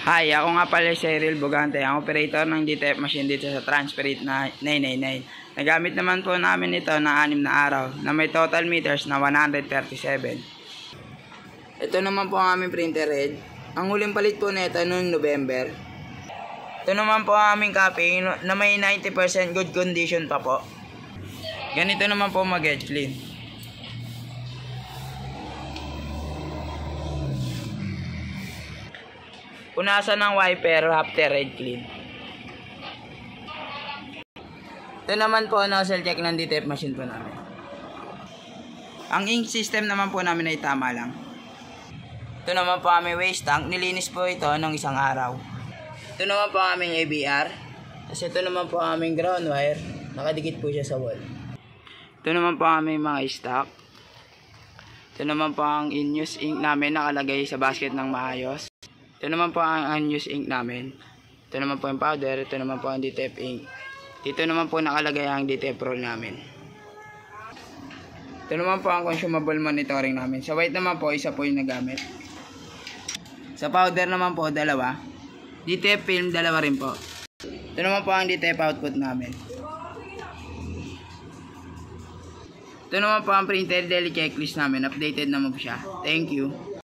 Hi, ako nga pala si Cyril Bugante, ang operator ng DTF machine dito sa Transferit na 999. Nagamit naman po namin ito na 6 na araw na may total meters na 137. Ito naman po ang aming printer head. Ang huling palit po nito noong November. Ito naman po ang aming copy na may 90% good condition pa po. Ganito naman po mag-edge clean. Punasan ng wiper after red clean. Ito naman po nozzle check ng DTF machine po namin. Ang ink system naman po namin ay tama lang. Ito naman po aming waste tank. Nilinis po ito ng isang araw. Ito naman po aming ABR. Kasi ito naman po aming ground wire. Nakadikit po siya sa wall. Ito naman po aming mga stock. Ito naman po ang in-use ink namin nakalagay sa basket ng maayos. Ito naman po ang unused ink namin. Ito naman po yung powder. Ito naman po ang DTF ink. Dito naman po nakalagay ang DTF roll namin. Ito naman po ang consumable monitoring namin. Sa white naman po, isa po yung nagamit. Sa powder naman po, dalawa. DTF film, dalawa rin po. Ito naman po ang DTF output namin. Ito naman po ang printed daily checklist namin. Updated naman po siya. Thank you.